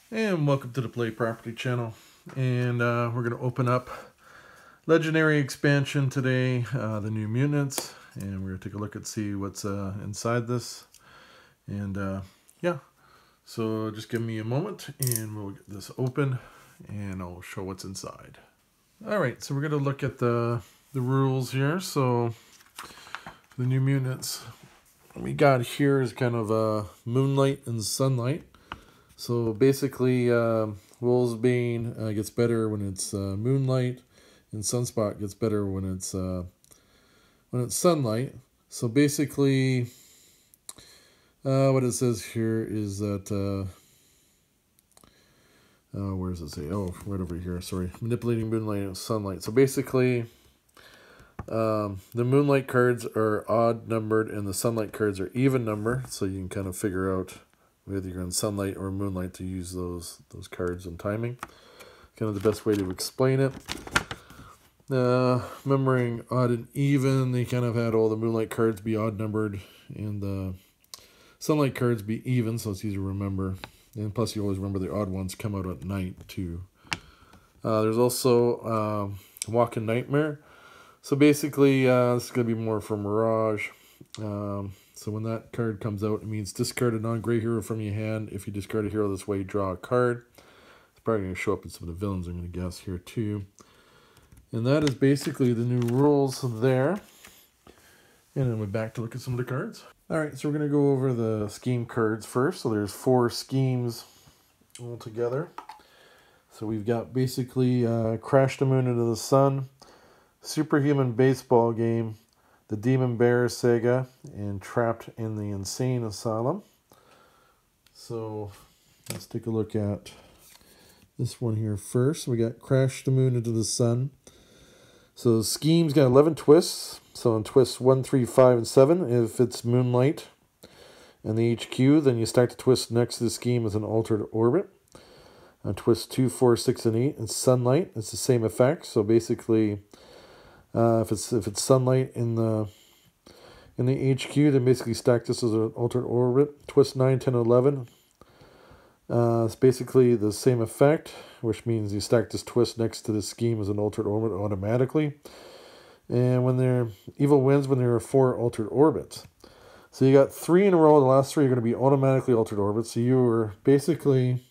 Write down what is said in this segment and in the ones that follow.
And welcome to the Play Property channel. And we're going to open up Legendary Expansion today, the New Mutants. And we're going to take a look and see what's inside this. And yeah, so just give me a moment and we'll get this open and I'll show what's inside. Alright, so we're going to look at the rules here. So the New Mutants we got here is kind of Moonlight and Sunlight. So basically, Wolfsbane gets better when it's Moonlight, and Sunspot gets better when it's Sunlight. So basically, what it says here is that where does it say? Oh, right over here. Sorry, manipulating Moonlight and Sunlight. So basically, the Moonlight cards are odd numbered, and the Sunlight cards are even numbered. So you can kind of figure out whether you're on Sunlight or Moonlight to use those cards and timing. Kind of the best way to explain it. Remembering odd and even, they kind of had all the Moonlight cards be odd numbered and the Sunlight cards be even, so it's easy to remember. And plus you always remember the odd ones come out at night too. There's also Walk in Nightmare. So basically this is going to be more for Mirage. So when that card comes out, it means discard a non-gray hero from your hand. If you discard a hero this way, draw a card. It's probably going to show up in some of the villains, I'm going to guess, here too. And that is basically the new rules there. And then we're back to look at some of the cards. Alright, so we're going to go over the scheme cards first. So there's 4 schemes all together. So we've got basically Crash the Moon into the Sun, Superhuman Baseball Game, the Demon Bear Saga, and Trapped in the Insane Asylum. So let's take a look at this one here first. We got Crash the Moon into the Sun. So the scheme's got 11 twists. So on twists 1, 3, 5, and 7, if it's Moonlight and the HQ, then you start the twist next to the scheme as an altered orbit. On twists 2, 4, 6, and 8, it's Sunlight. It's the same effect. So basically, if it's Sunlight in the HQ, then basically stack this as an alternate orbit. Twist 9, 10, 11. It's basically the same effect, which means you stack this twist next to the scheme as an alternate orbit automatically. And when they're evil wins when there are 4 altered orbits. So you got 3 in a row. The last 3 are going to be automatically altered orbits. So you are basically,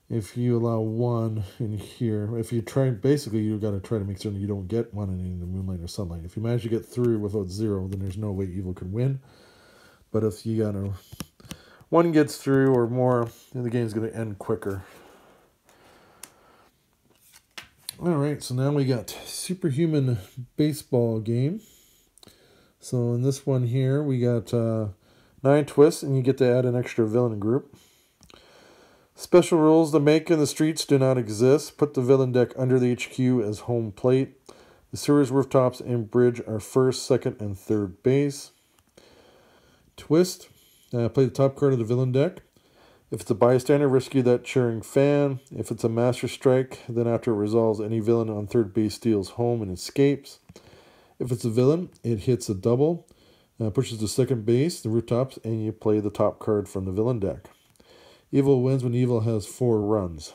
if you allow 1 in here, if you try, basically you've got to try to make certain you don't get 1 in any of the Moonlight or Sunlight. If you manage to get through without 0, then there's no way evil can win. But if you got 1 gets through or more, then the game's going to end quicker. Alright, so now we got Superhuman Baseball Game. So in this one here, we got 9 twists, and you get to add an extra villain group. Special rules: the make and the streets do not exist. Put the villain deck under the HQ as home plate. The sewers, rooftops, and bridge are first, second, and third base. Twist: play the top card of the villain deck. If it's a bystander, rescue that cheering fan. If it's a master strike, then after it resolves, any villain on third base steals home and escapes. If it's a villain, it hits a double, pushes to second base, the rooftops, and you play the top card from the villain deck. Evil wins when evil has 4 runs.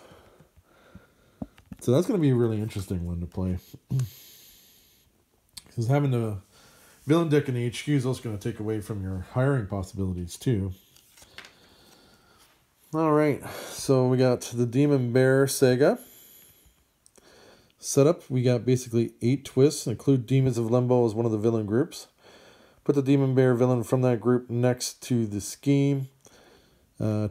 So that's going to be a really interesting one to play. Because having the villain deck in the HQ is also going to take away from your hiring possibilities too. Alright, so we got the Demon Bear Saga. Setup, we got basically 8 twists. Include Demons of Limbo as one of the villain groups. Put the Demon Bear villain from that group next to the scheme.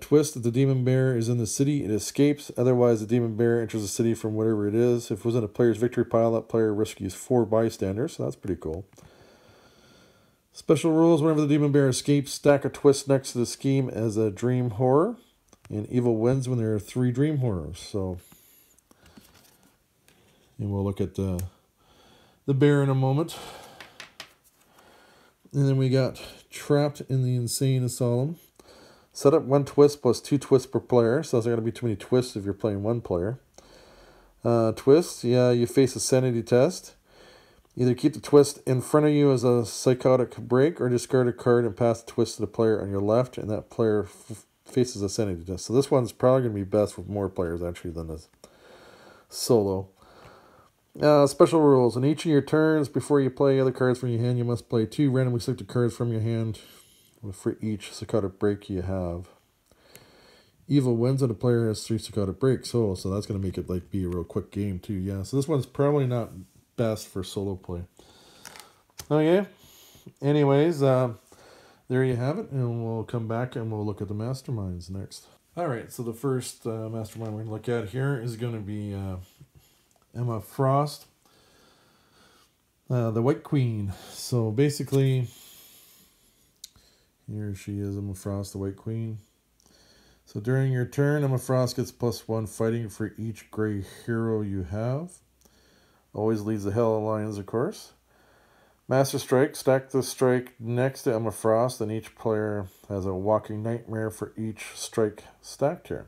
Twist: if the Demon Bear is in the city, it escapes. Otherwise, the Demon Bear enters the city from wherever it is. If it was in a player's victory pile, that player rescues 4 bystanders. So that's pretty cool. Special rules: whenever the Demon Bear escapes, stack a twist next to the scheme as a dream horror. And evil wins when there are 3 dream horrors. So, and we'll look at the bear in a moment. And then we got Trapped in the Insane Asylum. Set up 1 twist plus 2 twists per player. So there's not going to be too many twists if you're playing 1 player. Twists, yeah, you face a sanity test. Either keep the twist in front of you as a psychotic break, or discard a card and pass the twist to the player on your left, and that player faces a sanity test. So this one's probably going to be best with more players actually than this solo. Special rules. In each of your turns, before you play other cards from your hand, you must play 2 randomly selected cards from your hand for each psychotic break you have. Evil wins and a player has 3 psychotic breaks. So that's going to make it like be a real quick game too. Yeah, so this one's probably not best for solo play. Okay. Anyways, there you have it, and we'll come back and we'll look at the Masterminds next. All right, so the first Mastermind we're going to look at here is going to be Emma Frost, the White Queen. So basically, here she is, Emma Frost, the White Queen. So during your turn, Emma Frost gets +1 fighting for each gray hero you have. Always leads the Hell Alliance, of course. Master Strike, stack the strike next to Emma Frost, and each player has a Walking Nightmare for each strike stacked here.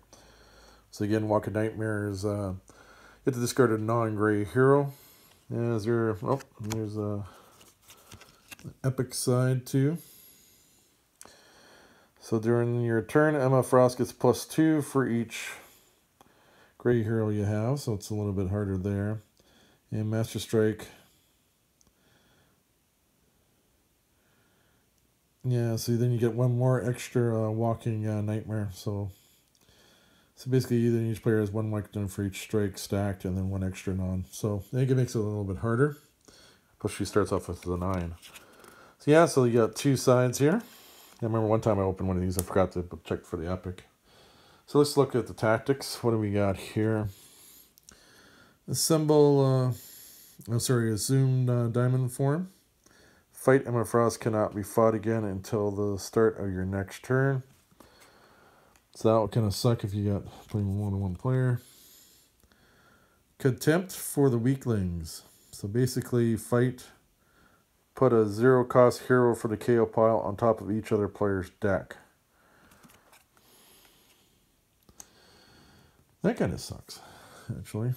So again, Walking Nightmare is, you have to discard a non-gray hero. There's a epic side too. So during your turn, Emma Frost gets +2 for each gray hero you have, so it's a little bit harder there. And Master Strike, yeah, so then you get 1 more extra Walking Nightmare. So basically, each player has 1 Walking for each strike stacked, and then 1 extra non. So I think it makes it a little bit harder. Plus, she starts off with the 9. So yeah, so you got 2 sides here. I remember one time I opened one of these, I forgot to check for the epic. So let's look at the tactics. What do we got here? Assemble, assume diamond form. Fight Emma Frost cannot be fought again until the start of your next turn. So that will kind of suck if you got playing 1-on-1 player. Contempt for the weaklings. So basically, fight, put a 0-cost hero for the KO pile on top of each other player's deck. That kind of sucks, actually.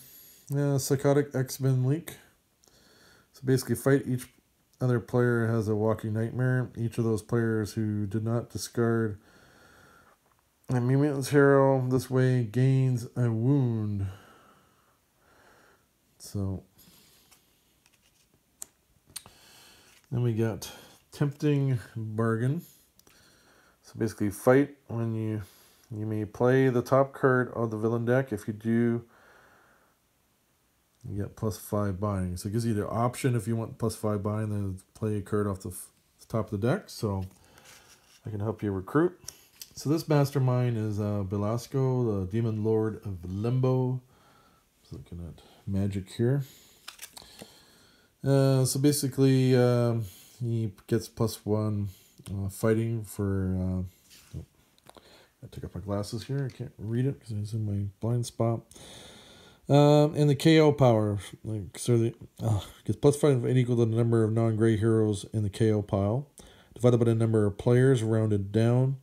Psychotic X-Men leak. So basically, fight each other player has a Walking Nightmare. Each of those players who did not discard a Mutants hero this way gains a wound. So then we got Tempting Bargain. So basically, fight when you may play the top card of the villain deck. If you do, you get +5 buying. So it gives you the option if you want +5 buying, then play a card off the top of the deck. So I can help you recruit. So this Mastermind is Belasco, the Demon Lord of Limbo. Just looking at magic here. So basically, he gets +1 fighting for... I took off my glasses here. I can't read it because it's in my blind spot. And the KO power, gets +5 equal to the number of non-gray heroes in the KO pile, divided by the number of players rounded down.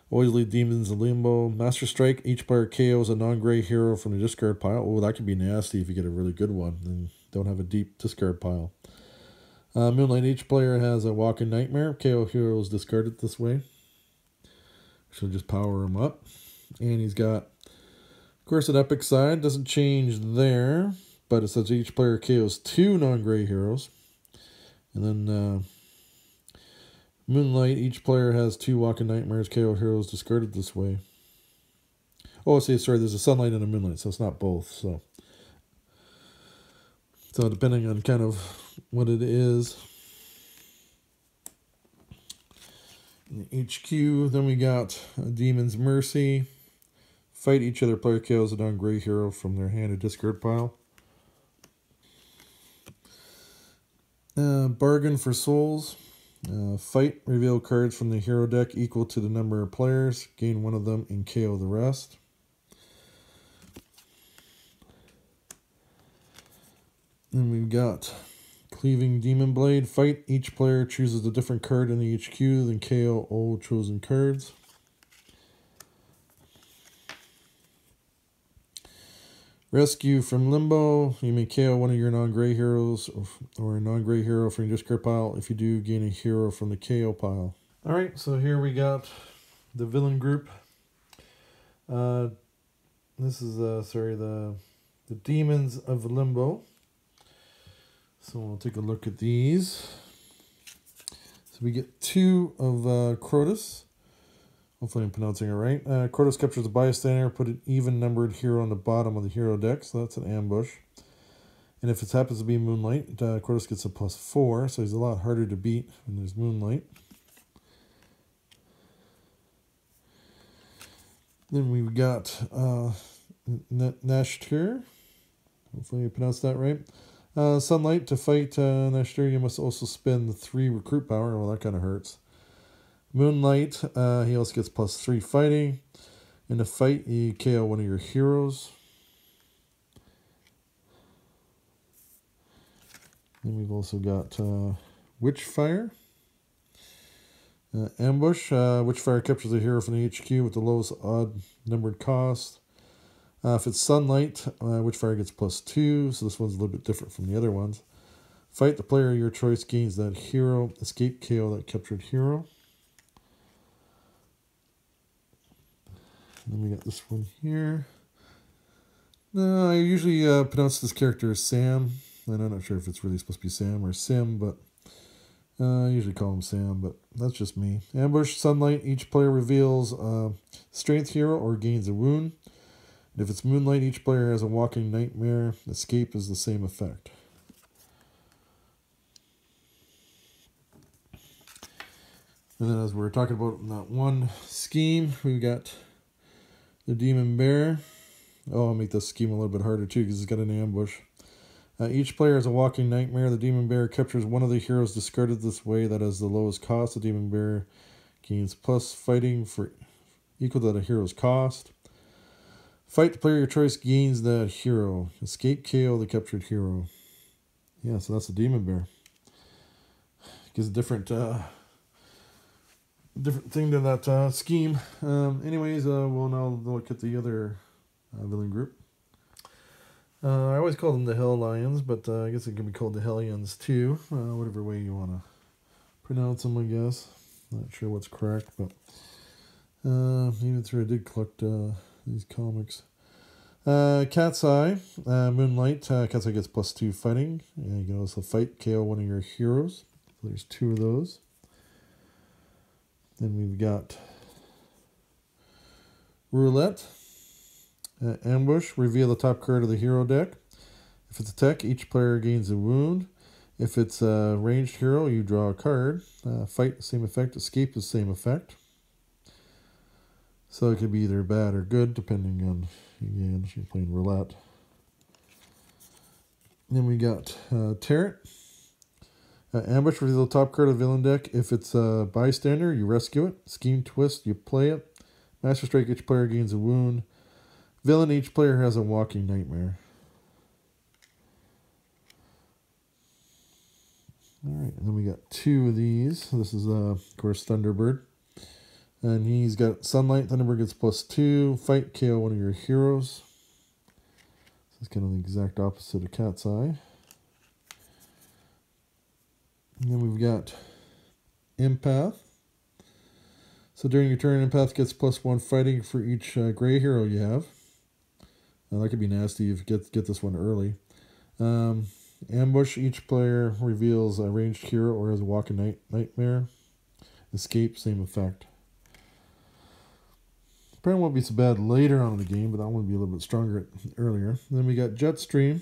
Always lead demons in limbo. Master Strike, each player KOs a non-gray hero from the discard pile. Oh, that could be nasty if you get a really good one and don't have a deep discard pile. Moonlight, each player has a Walking Nightmare. KO heroes discarded this way. So just power him up. And he's got, of course, an epic side. Doesn't change there, but it says each player KOs 2 non-gray heroes. And then Moonlight, each player has 2 Walking Nightmares. KO heroes discarded this way. Oh, sorry, there's a Sunlight and a Moonlight, so it's not both. So depending on kind of what it is. In the HQ, then we got Demon's Mercy. Fight each other player KOs a non-gray hero from their hand or discard pile. Bargain for Souls. Fight, reveal cards from the hero deck equal to the number of players. Gain 1 of them and KO the rest. Then we've got Cleaving Demon Blade. Fight, each player chooses a different card in the HQ, then KO all chosen cards. Rescue from Limbo. You may KO one of your non-gray heroes or a non-gray hero from your discard pile. If you do, gain a hero from the KO pile. Alright, so here we got the villain group. This is the Demons of Limbo. So we'll take a look at these. So we get 2 of Crotus. Hopefully I'm pronouncing it right. Crotus captures a bystander, put an even-numbered hero on the bottom of the hero deck, so that's an ambush. And if it happens to be Moonlight, Crotus gets a +4, so he's a lot harder to beat when there's Moonlight. Then we've got Nashtir. Hopefully I pronounced that right. Sunlight, to fight Nashtir, you must also spend 3 recruit power. Well, that kind of hurts. Moonlight, he also gets +3 fighting. In a fight, you KO one of your heroes. Then we've also got Witchfire. Ambush, Witchfire captures a hero from the HQ with the lowest odd-numbered cost. If it's Sunlight, Witchfire gets +2, so this one's a little bit different from the other ones. Fight, the player of your choice gains that hero. Escape, KO that captured hero. And then we got this one here. I usually pronounce this character as Sam, and I'm not sure if it's really supposed to be Sam or Sim, but I usually call him Sam, but that's just me. Ambush, Sunlight, each player reveals a strength hero or gains a wound. And if it's Moonlight, each player has a walking nightmare. Escape is the same effect. And then as we're talking about in that one scheme, we got the Demon Bear. Oh, I'll make this scheme a little bit harder too because it's got an ambush. Each player has a walking nightmare. The Demon Bear captures one of the heroes discarded this way that has the lowest cost. The Demon Bear gains plus fighting for equal to the hero's cost. Fight, the player of your choice gains that hero. Escape, KO the captured hero. Yeah, so that's the Demon Bear. Gives a different thing to that scheme. Anyways, we'll now look at the other villain group. I always call them the Hellions, but I guess it can be called the Hellions too. Whatever way you want to pronounce them, I guess. Not sure what's correct, but even through I did collect these comics. Cat's Eye, Moonlight. Cat's Eye gets +2 fighting. You can also fight, KO one of your heroes. So there's 2 of those. Then we've got Roulette. Ambush, reveal the top card of the hero deck. If it's a tech, each player gains a wound. If it's a ranged hero, you draw a card. Fight, same effect. Escape is same effect. So it could be either bad or good, depending on, again, she's playing roulette. Then we got Tarot. Ambush, reveal the top card of the villain deck. If it's a bystander, you rescue it. Scheme Twist, you play it. Master Strike, each player gains a wound. Villain, each player has a walking nightmare. Alright, and then we got 2 of these. This is, of course, Thunderbird. And he's got Sunlight. Thunderbird gets +2. Fight, KO one of your heroes. This is kind of the exact opposite of Cat's Eye. And then we've got Empath. So during your turn, Empath gets +1 fighting for each gray hero you have. That could be nasty if you get this one early. Ambush, each player reveals a ranged hero or has a walking nightmare. Escape, same effect. Probably won't be so bad later on in the game, but that one will be a little bit stronger earlier. And then we got Jetstream.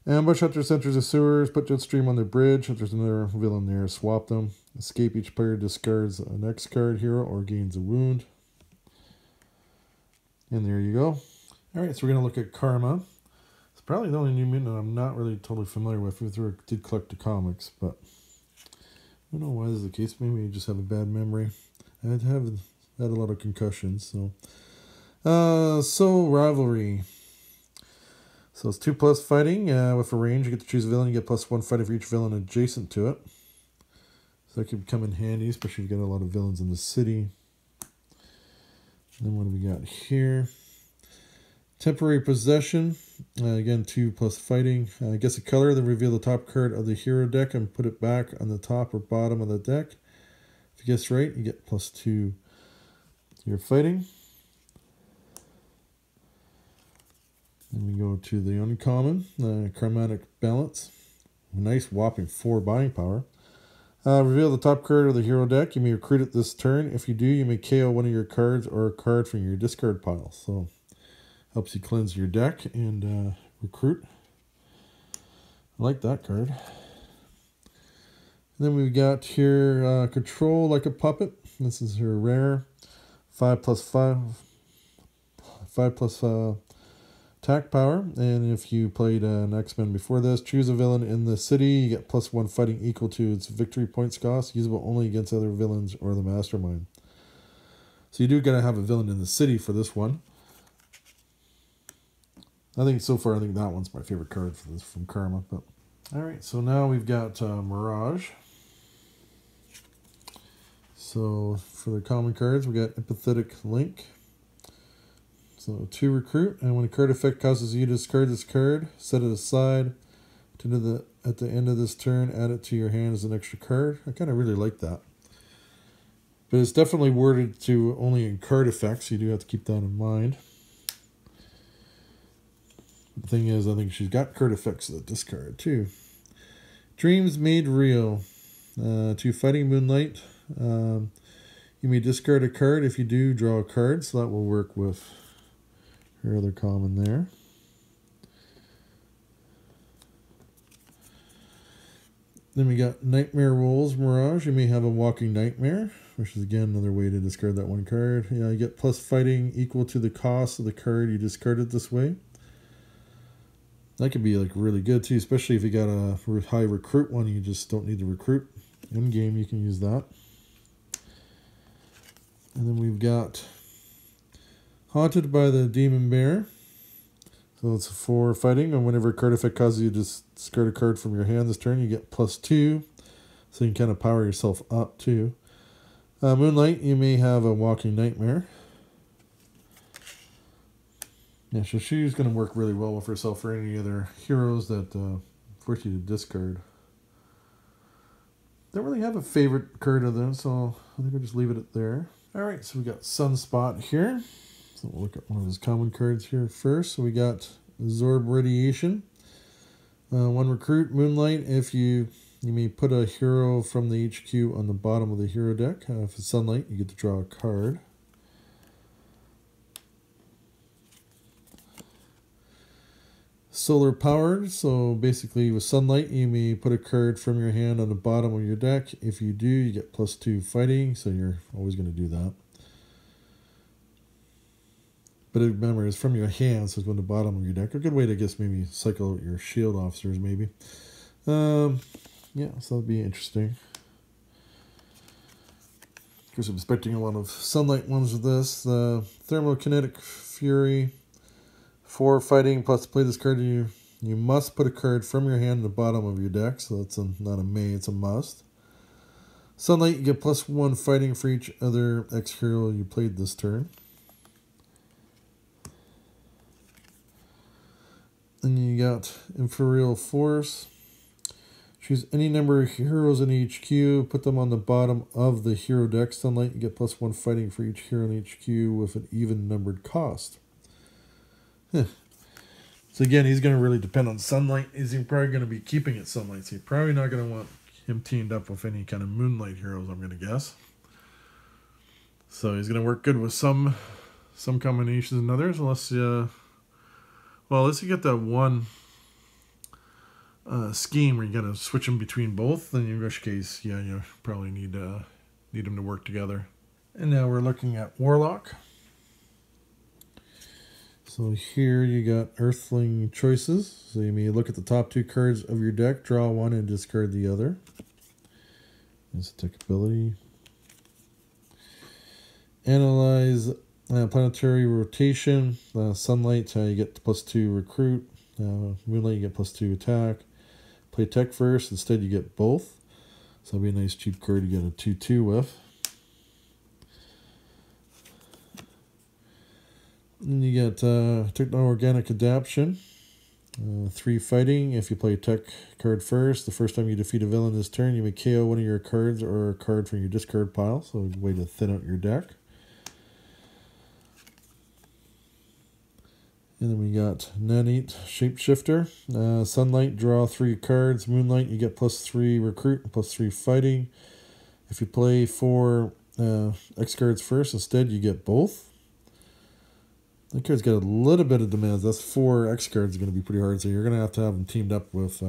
Ambush, Hunter enters the sewers, put Jetstream on the bridge. If there's another villain there, swap them. Escape, each player discards an X card hero or gains a wound. And there you go. Alright, so we're going to look at Karma. It's probably the only new mutant I'm not really totally familiar with. We did collect the comics, but I don't know why this is the case. Maybe I just have a bad memory. I had a lot of concussions, so. Soul Rivalry. So it's 2+ fighting. With a range, you get to choose a villain. You get +1 fighting for each villain adjacent to it. So that could come in handy, especially if you got a lot of villains in the city. And then what do we got here? Temporary Possession. Again, 2+ fighting. Guess a color, then reveal the top card of the hero deck and put it back on the top or bottom of the deck. If you guess right, you get +2 to your fighting. Then we go to the uncommon, chromatic balance. A nice whopping 4 buying power. Reveal the top card of the hero deck. You may recruit it this turn. If you do, you may KO one of your cards or a card from your discard pile. So, helps you cleanse your deck and recruit. I like that card. And then we've got here Control Like a Puppet. This is her rare. 5+5. 5+ attack power. And if you played an X-Men before this, choose a villain in the city. You get +1 fighting equal to its victory points cost. Usable only against other villains or the Mastermind. So you do gotta have a villain in the city for this one. I think so far, I think that one's my favorite card for this from Karma. But all right, so now we've got Mirage. So for the common cards, we got Empathetic Link. So 2 recruit, and when a card effect causes you to discard this card, set it aside. At the end of this turn, add it to your hand as an extra card. I kind of really like that. But it's definitely worded to only in card effects. You do have to keep that in mind. The thing is, I think she's got card effects that discard too. Dreams Made Real. 2 fighting Moonlight. You may discard a card. If you do, draw a card. So that will work with her other common there. Then we got Nightmare Rolls Mirage. You may have a Walking Nightmare, which is again another way to discard that one card. Yeah, you get plus fighting equal to the cost of the card you discarded this way. That could be like really good too, especially if you got a high recruit one. You just don't need to recruit. In game, you can use that. And then we've got Haunted by the Demon Bear. So it's 4 fighting, and whenever a card effect causes you to discard a card from your hand this turn, you get +2. So you can kind of power yourself up too. Moonlight, you may have a Walking Nightmare. Yeah, so she's going to work really well with herself or any other heroes that force you to discard. Don't really have a favorite card of them, so I think I'll just leave it at there. Alright, so we got Sunspot here. So we'll look at one of his common cards here first. So we got Absorb Radiation. 1 recruit, Moonlight. If you may put a hero from the HQ on the bottom of the hero deck. If it's Sunlight, you get to draw a card. Solar powered, so basically with Sunlight, you may put a card from your hand on the bottom of your deck. If you do, you get +2 fighting, so you're always going to do that. But remember, it's from your hand, so it's on the bottom of your deck. A good way to, I guess, maybe cycle out your shield officers, maybe. Yeah, so that'd be interesting. Of course, I'm expecting a lot of Sunlight ones with this. The Thermokinetic Fury. 4 fighting, plus to play this card, you must put a card from your hand in the bottom of your deck. So that's not a may, it's a must. Sunlight, you get +1 fighting for each other X-hero you played this turn. Then you got Imperial Force. Choose any number of heroes in HQ, put them on the bottom of the hero deck. Sunlight, you get +1 fighting for each hero in HQ with an even numbered cost. So again, he's going to really depend on Sunlight. He's probably going to be keeping it Sunlight. So you're probably not going to want him teamed up with any kind of Moonlight heroes, I'm going to guess. So he's going to work good with some combinations and others, unless well, unless you get that one scheme where you got to switch them between both. Then in which case, yeah, you probably need them to work together. And now we're looking at Warlock. So here you got Earthling choices. So you may look at the top 2 cards of your deck, draw one, and discard the other. There's a tech ability. Analyze planetary rotation. Sunlight, you get +2 recruit. Moonlight, you get +2 attack. Play tech first. Instead, you get both. So that'd be a nice cheap card to get a 2/2 with. And you got Techno-Organic Adaption, 3 fighting. If you play a tech card first, the first time you defeat a villain this turn, you may KO one of your cards or a card from your discard pile. So a way to thin out your deck. And then we got Nanite Shapeshifter. Sunlight, draw 3 cards. Moonlight, you get +3 recruit and +3 fighting. If you play 4 X cards first, instead you get both. That card's got a little bit of demands. That's 4 X cards going to be pretty hard, so you're going to have them teamed up with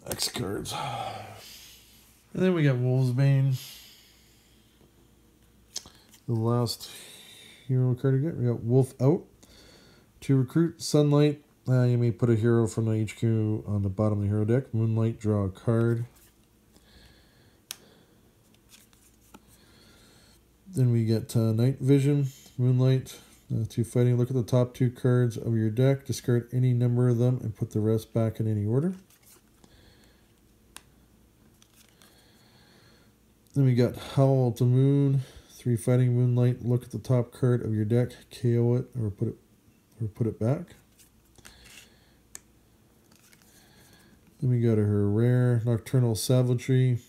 X cards. And then we got Wolfsbane. The last hero card you get. We got Wolf Out. To recruit Sunlight, you may put a hero from the HQ on the bottom of the hero deck. Moonlight, draw a card. Then we get Night Vision, Moonlight, 2 fighting. Look at the top 2 cards of your deck. Discard any number of them and put the rest back in any order. Then we got Howl to Moon, 3 fighting. Moonlight. Look at the top card of your deck, KO it or put it back. Then we got her rare Nocturnal Savagery.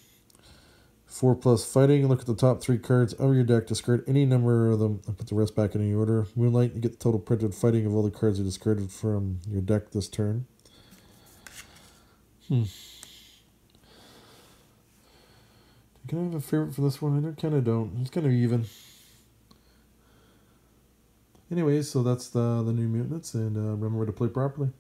4+ fighting. Look at the top 3 cards of your deck. Discard any number of them and put the rest back in any order. Moonlight, you get the total printed fighting of all the cards you discarded from your deck this turn. Can I have a favorite for this one? I kind of don't. It's kind of even. Anyways, so that's the new Mutants, and remember to play properly.